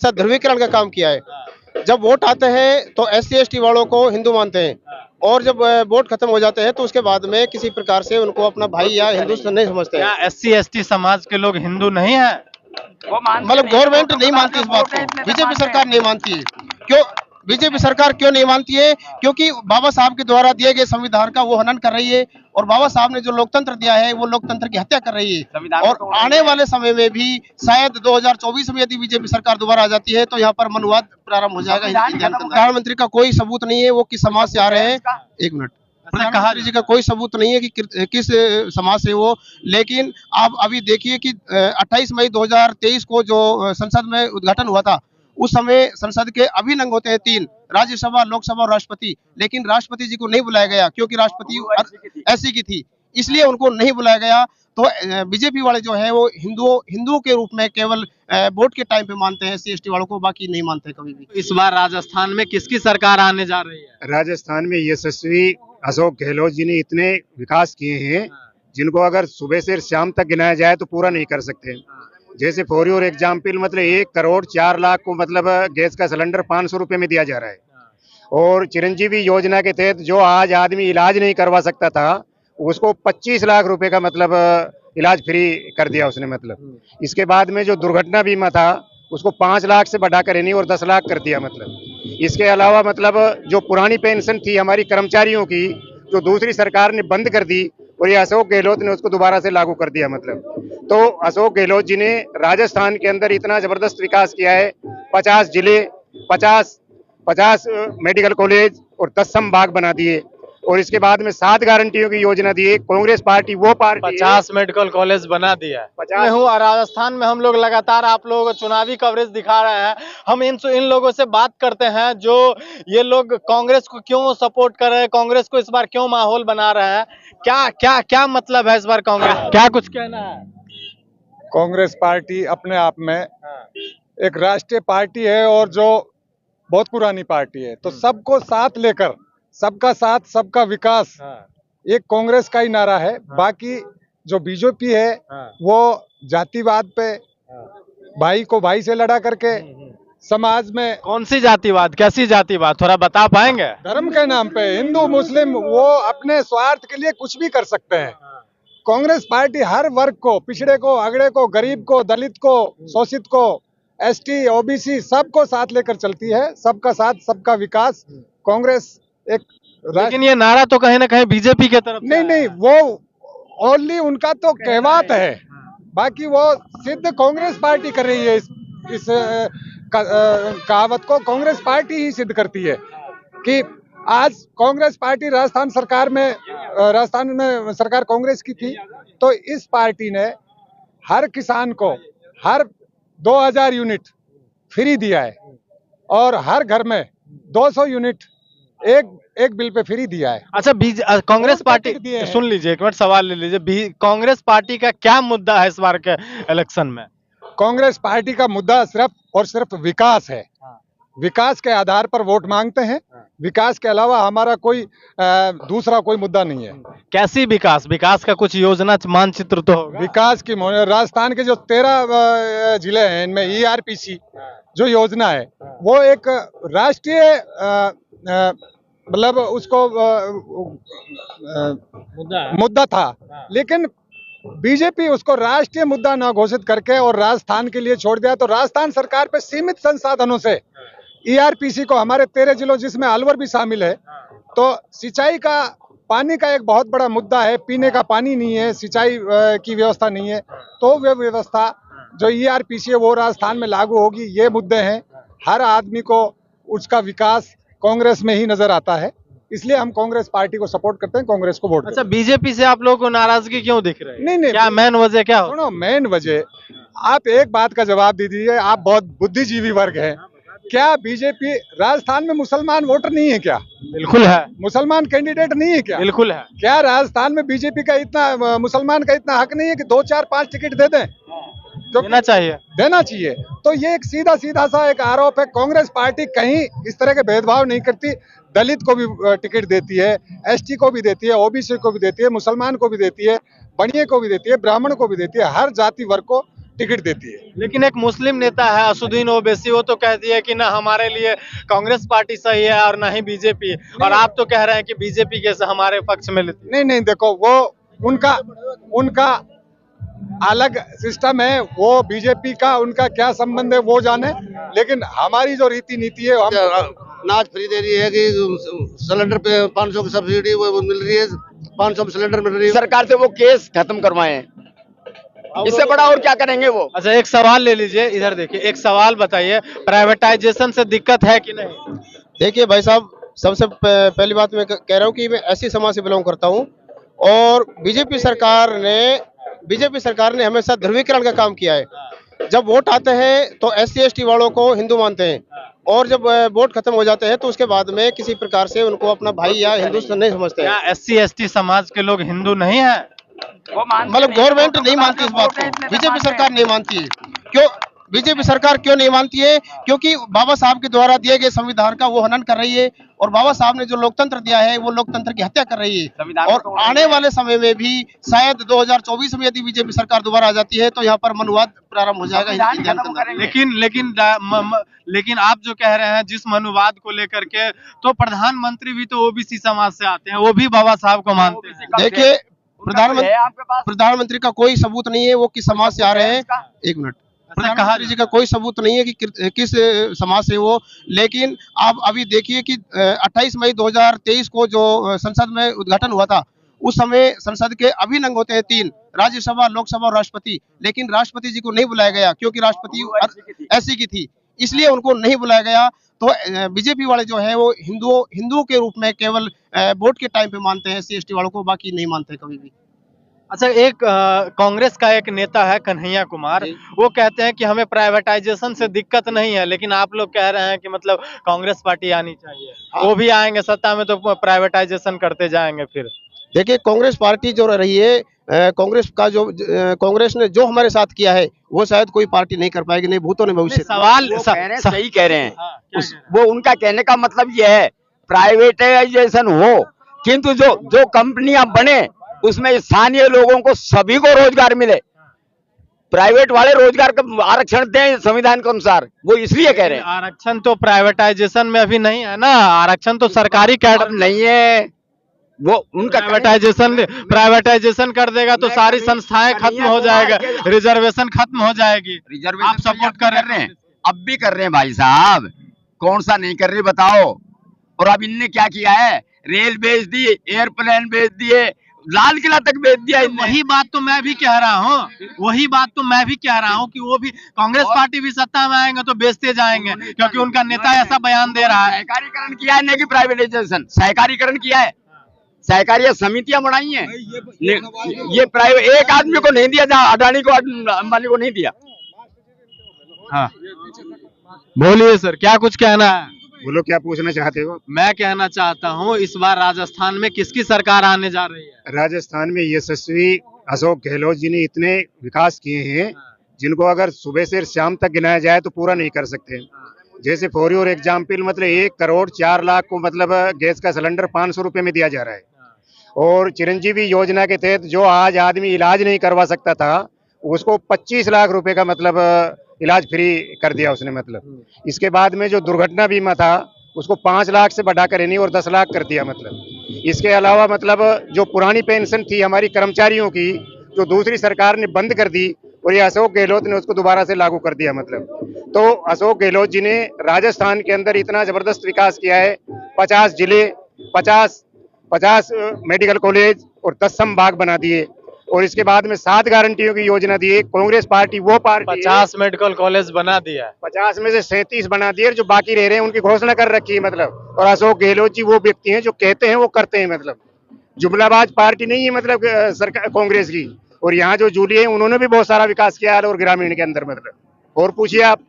साथ ध्रुवीकरण का काम किया है। जब वोट आते हैं तो SC ST वालों को हिंदू मानते हैं, और जब वोट खत्म हो जाते हैं तो उसके बाद में किसी प्रकार से उनको अपना भाई या हिंदू नहीं समझते क्या हैं। SC ST समाज के लोग हिंदू नहीं है? मतलब गवर्नमेंट नहीं मानती इस बात को, बीजेपी सरकार नहीं मानती है। क्यों बीजेपी सरकार क्यों नहीं मानती है? क्योंकि बाबा साहब के द्वारा दिए गए संविधान का वो हनन कर रही है, और बाबा साहब ने जो लोकतंत्र दिया है वो लोकतंत्र की हत्या कर रही है। और आने वाले समय में भी शायद 2024 में यदि बीजेपी सरकार दोबारा आ जाती है तो यहाँ पर मनुवाद प्रारंभ हो जाएगा। प्रधानमंत्री का कोई सबूत नहीं है वो किस समाज से आ रहे हैं। एक मिनट, प्रधानमंत्री जी का कोई सबूत नहीं है कि किस समाज से वो। लेकिन आप अभी देखिए कि 28 मई 2023 को जो संसद में उद्घाटन हुआ था, उस समय संसद के अभिनंग होते हैं 3, राज्यसभा, लोकसभा और राष्ट्रपति। लेकिन राष्ट्रपति जी को नहीं बुलाया गया क्योंकि राष्ट्रपति ऐसी की थी, इसलिए उनको नहीं बुलाया गया। तो बीजेपी वाले जो है वो हिंदुओं के रूप में केवल वोट के टाइम पे मानते हैं SC ST वालों को, बाकी नहीं मानते कभी भी। इस बार राजस्थान में किसकी सरकार आने जा रही है? राजस्थान में यशस्वी अशोक गहलोत जी ने इतने विकास किए हैं जिनको अगर सुबह से शाम तक गिनाया जाए तो पूरा नहीं कर सकते। जैसे फॉर योर एग्जाम्पल, मतलब 1 करोड़ 4 लाख को मतलब गैस का सिलेंडर 500 रुपए में दिया जा रहा है। और चिरंजीवी योजना के तहत जो आज आदमी इलाज नहीं करवा सकता था उसको 25 लाख रुपए का मतलब इलाज फ्री कर दिया उसने। मतलब इसके बाद में जो दुर्घटना बीमा था उसको 5 लाख से बढ़ाकर यानी और 10 लाख कर दिया। मतलब इसके अलावा मतलब जो पुरानी पेंशन थी हमारी कर्मचारियों की, जो दूसरी सरकार ने बंद कर दी और ये अशोक गहलोत ने उसको दोबारा से लागू कर दिया। मतलब तो अशोक गहलोत जी ने राजस्थान के अंदर इतना जबरदस्त विकास किया है। 50 जिले, 50 मेडिकल कॉलेज और 10 संभाग बना दिए। और इसके बाद में 7 गारंटियों की योजना दी है। कांग्रेस पार्टी वो पार्टी 50 मेडिकल कॉलेज बना दिया है। 50 मैं हूँ राजस्थान में, हम लोग लगातार आप लोगों को चुनावी कवरेज दिखा रहे हैं। हम इन लोगों से बात करते हैं जो ये लोग कांग्रेस को क्यों सपोर्ट कर रहे हैं, कांग्रेस को इस बार क्यों माहौल बना रहे हैं, क्या क्या क्या मतलब है इस बार कांग्रेस, क्या कुछ कहना है? कांग्रेस पार्टी अपने आप में एक राष्ट्रीय पार्टी है और जो बहुत पुरानी पार्टी है, तो सबको साथ लेकर सबका साथ सबका विकास एक कांग्रेस का ही नारा है। बाकी जो बीजेपी है वो जातिवाद पे भाई को भाई से लड़ा करके समाज में कौन सी जातिवाद, कैसी जातिवाद, थोड़ा बता पाएंगे? धर्म के नाम पे हिंदू मुस्लिम वो अपने स्वार्थ के लिए कुछ भी कर सकते हैं। कांग्रेस पार्टी हर वर्ग को, पिछड़े को, अगड़े को, गरीब को, दलित को, शोषित को, ST OBC सबको साथ लेकर चलती है। सबका साथ सबका विकास कांग्रेस एक। लेकिन ये नारा तो कहीं ना कहीं बीजेपी के तरफ नहीं, वो ओनली उनका तो कहवात है, बाकी वो सिद्ध कांग्रेस पार्टी कर रही है। इस कहावत को कांग्रेस पार्टी ही सिद्ध करती है कि आज कांग्रेस पार्टी राजस्थान में सरकार कांग्रेस की थी, तो इस पार्टी ने हर किसान को हर 2000 यूनिट फ्री दिया है और हर घर में 200 यूनिट एक बिल पे फ्री दिया है। अच्छा, कांग्रेस पार्टी, सुन लीजिए एक मिनट, सवाल ले लीजिए। कांग्रेस पार्टी का क्या मुद्दा है इस बार के इलेक्शन में? कांग्रेस पार्टी का मुद्दा सिर्फ और सिर्फ विकास है। विकास के आधार पर वोट मांगते हैं। विकास के अलावा हमारा कोई दूसरा कोई मुद्दा नहीं है। कैसी विकास का कुछ योजना मानचित्र तो होगा? विकास की राजस्थान के जो 13 जिले हैं इनमें ERPC जो योजना है वो एक राष्ट्रीय मतलब उसको मुद्दा था, लेकिन बीजेपी उसको राष्ट्रीय मुद्दा न घोषित करके और राजस्थान के लिए छोड़ दिया। तो राजस्थान सरकार पे सीमित संसाधनों से ERPC को हमारे 13 जिलों जिसमें अलवर भी शामिल है, तो सिंचाई का पानी का एक बहुत बड़ा मुद्दा है। पीने का पानी नहीं है, सिंचाई की व्यवस्था नहीं है, तो वह व्यवस्था जो ERPC है वो राजस्थान में लागू होगी। ये मुद्दे हैं। हर आदमी को उसका विकास कांग्रेस में ही नजर आता है, इसलिए हम कांग्रेस पार्टी को सपोर्ट करते हैं, कांग्रेस को वोट। अच्छा, बीजेपी से आप लोगों को नाराजगी क्यों दिख रही है? नहीं, क्या मेन वजह क्या हो? सुनो, मेन वजह आप एक बात का जवाब दे दीजिए। आप बहुत बुद्धिजीवी वर्ग हैं। क्या बीजेपी राजस्थान में मुसलमान वोटर नहीं है क्या? बिल्कुल है। मुसलमान कैंडिडेट नहीं है क्या? बिल्कुल है। क्या राजस्थान में बीजेपी का इतना मुसलमान का इतना हक नहीं है कि 2 4 5 टिकट दे दें? देना चाहिए। तो ये एक सीधा सा एक आरोप है। कांग्रेस पार्टी कहीं इस तरह के भेदभाव नहीं करती। दलित को भी टिकट देती है, ST को भी देती है, OBC को भी देती है, मुसलमान को भी देती है, बनिए को भी देती है, ब्राह्मण को भी देती है। हर जाति वर्ग को टिकट देती है। लेकिन एक मुस्लिम नेता है असुद्दीन ओवैसी, वो तो कहती है कि ना हमारे लिए कांग्रेस पार्टी सही है और ना ही बीजेपी, और आप तो कह रहे हैं कि बीजेपी के हमारे पक्ष में लेती है। नहीं नहीं, देखो वो उनका उनका अलग सिस्टम है, वो बीजेपी का उनका क्या संबंध है वो जाने, लेकिन हमारी जो रीति नीति है हम अनाज फ्री दे रही है कि सिलेंडर पे 500 की सब्सिडी वो मिल रही है, 500 में सिलेंडर मिल रही है। सरकार से वो केस खत्म करवाएं, इससे बड़ा और क्या करेंगे वो। अच्छा एक सवाल ले लीजिए, इधर देखिए, एक सवाल बताइए, प्राइवेटाइजेशन से दिक्कत है कि नहीं? देखिए भाई साहब, सबसे पहली बात मैं कह रहा हूँ कि मैं ऐसी समाज से बिलोंग करता हूँ और बीजेपी सरकार ने हमेशा ध्रुवीकरण का काम किया है। जब वोट आते हैं तो SC ST वालों को हिंदू मानते हैं और जब वोट खत्म हो जाते हैं तो उसके बाद में किसी प्रकार से उनको अपना भाई या हिंदुस्तान नहीं समझते हैं। क्या SC ST समाज के लोग हिंदू नहीं है? मतलब गवर्नमेंट नहीं मानती इस बात को, बीजेपी सरकार नहीं मानती है। क्यों बीजेपी सरकार क्यों नहीं मानती है? क्योंकि बाबा साहब के द्वारा दिए गए संविधान का वो हनन कर रही है और बाबा साहब ने जो लोकतंत्र दिया है वो लोकतंत्र की हत्या कर रही है। और आने वाले समय में भी शायद 2024 में यदि बीजेपी सरकार दोबारा आ जाती है तो यहाँ पर मनुवाद प्रारंभ हो जाएगा हिंदू ध्यान के अंदर। लेकिन आप जो कह रहे हैं जिस मनुवाद को लेकर के, तो प्रधानमंत्री भी तो OBC समाज से आते हैं, वो भी बाबा साहब को मानते हैं। देखिए प्रधानमंत्री का कोई सबूत नहीं है वो किस समाज से आ रहे हैं। एक मिनट, प्रधानमंत्री जी का कोई सबूत नहीं है कि किस समाज से वो। लेकिन आप अभी देखिए कि 28 मई 2023 को जो संसद में उद्घाटन हुआ था, उस समय संसद के अभिन्न अंग होते हैं 3, राज्यसभा, लोकसभा और राष्ट्रपति। लेकिन राष्ट्रपति जी को नहीं बुलाया गया क्योंकि राष्ट्रपति SC की थी, इसलिए उनको नहीं बुलाया गया। तो बीजेपी वाले जो है वो हिंदुओं के रूप में केवल वोट के टाइम पे मानते हैं SC ST वालों को, बाकी नहीं मानते कभी भी। अच्छा एक कांग्रेस का एक नेता है कन्हैया कुमार, वो कहते हैं कि हमें प्राइवेटाइजेशन से दिक्कत नहीं है, लेकिन आप लोग कह रहे हैं कि मतलब कांग्रेस पार्टी आनी चाहिए। वो भी आएंगे सत्ता में तो प्राइवेटाइजेशन करते जाएंगे। फिर देखिए कांग्रेस पार्टी जो रही है, कांग्रेस ने जो हमारे साथ किया है वो शायद कोई पार्टी नहीं कर पाएगी, नहीं भूतों ने भविष्य। सवाल सही कह रहे हैं, वो उनका कहने का मतलब ये है प्राइवेटाइजेशन हो, किंतु जो कंपनियां बने उसमें स्थानीय लोगों को सभी को रोजगार मिले। प्राइवेट वाले रोजगार का आरक्षण दें संविधान के अनुसार, वो इसलिए कह रहे हैं। आरक्षण तो प्राइवेटाइजेशन में अभी नहीं है ना, आरक्षण तो सरकारी कैडर नहीं है। वो उनका प्राइवेटाइजेशन कर देगा तो सारी संस्थाएं खत्म हो जाएगा, रिजर्वेशन खत्म हो जाएगी। रिजर्वेशन आप सपोर्ट कर रहे हैं, अब भी कर रहे हैं भाई साहब, कौन सा नहीं कर रहे बताओ। और अब इनने क्या किया है, रेल बेच दी, एयरप्लेन बेच दिए, लाल किला तक बेच दिया। वही बात तो मैं भी कह रहा हूँ कि वो भी कांग्रेस पार्टी भी सत्ता में आएंगे तो बेचते जाएंगे, क्योंकि उनका नेता ऐसा बयान दे रहा है। सहकारीकरण किया है, नहीं कि प्राइवेटाइजेशन, सहकारीकरण किया है, सहकारी समितियां बनाई हैं। ये प्राइवेट एक आदमी को नहीं दिया, जहाँ अडानी को अंबानी को नहीं दिया। हाँ बोलिए सर, क्या कुछ कहना है? बोलो, क्या पूछना चाहते हो? मैं कहना चाहता हूँ इस बार राजस्थान में किसकी सरकार आने जा रही है? राजस्थान में यशस्वी अशोक गहलोत जी ने इतने विकास किए हैं जिनको अगर सुबह से शाम तक गिनाया जाए तो पूरा नहीं कर सकते। जैसे फॉर योर एग्जाम्पल, मतलब 1,04,00,000 को मतलब गैस का सिलेंडर 500 रुपए में दिया जा रहा है। और चिरंजीवी योजना के तहत जो आज आदमी इलाज नहीं करवा सकता था उसको 25 लाख रुपए का मतलब इलाज फ्री कर दिया उसने। मतलब इसके बाद में जो दुर्घटना बीमा था उसको 5 लाख से बढ़ाकर नहीं और 10 लाख कर दिया। मतलब इसके अलावा मतलब जो पुरानी पेंशन थी हमारी कर्मचारियों की, जो दूसरी सरकार ने बंद कर दी और ये अशोक गहलोत ने उसको दोबारा से लागू कर दिया। मतलब तो अशोक गहलोत जी ने राजस्थान के अंदर इतना जबरदस्त विकास किया है। 50 जिले, 50 मेडिकल कॉलेज और 10 संभाग बना दिए। और इसके बाद में 7 गारंटियों की योजना दी है। कांग्रेस पार्टी वो पार्टी 50 मेडिकल कॉलेज बना दिया है, 50 में से 37 बना दिए, जो बाकी रह रहे हैं उनकी घोषणा कर रखी है। मतलब और अशोक गहलोत जी वो व्यक्ति हैं जो कहते हैं वो करते हैं। मतलब जुमलाबाज पार्टी नहीं है मतलब सरकार कांग्रेस की। और यहाँ जो जूली है उन्होंने भी बहुत सारा विकास किया है और ग्रामीण के अंदर। मतलब और पूछिए आप,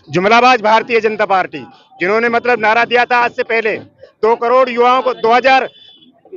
जुमलाबाज भारतीय जनता पार्टी जिन्होंने मतलब नारा दिया था आज से पहले 2 करोड़ युवाओं को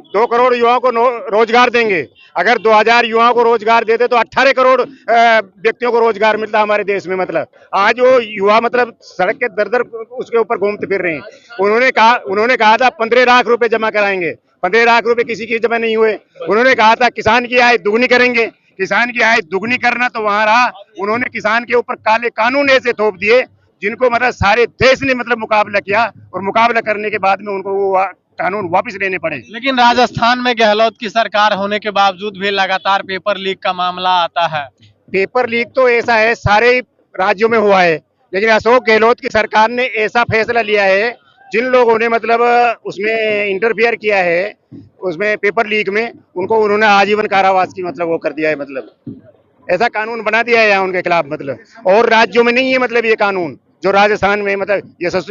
2 करोड़ युवाओं को रोजगार देंगे। अगर 2000 युवाओं को रोजगार देते तो 18 करोड़ व्यक्तियों को रोजगार मिलता हमारे देश में। मतलब आज वो युवा मतलब सड़क के दर उसके ऊपर घूमते फिर रहे हैं। उन्होंने कहा था 15 लाख रुपए जमा कराएंगे, 15 लाख रुपए किसी की जमा नहीं हुए। उन्होंने कहा था किसान की आय दुगनी करेंगे, किसान की आय दुगनी करना तो वहां रहा, उन्होंने किसान के ऊपर काले कानून ऐसे थोप दिए जिनको मतलब सारे देश ने मतलब मुकाबला किया, और मुकाबला करने के बाद में उनको वो कानून वापस लेने पड़े। लेकिन राजस्थान में गहलोत की सरकार होने के बावजूद भी लगातार पेपर लीक का मामला आता है। पेपर लीक तो ऐसा है सारे राज्यों में हुआ है, लेकिन अशोक गहलोत की सरकार ने ऐसा फैसला लिया है, जिन लोगों ने मतलब उसमें इंटरफियर किया है उसमें पेपर लीक में, उनको उन्होंने आजीवन कारावास की मतलब वो कर दिया है, मतलब ऐसा कानून बना दिया है यहाँ उनके खिलाफ, मतलब और राज्यों में नहीं है मतलब ये कानून जो राजस्थान में मतलब यशस्वी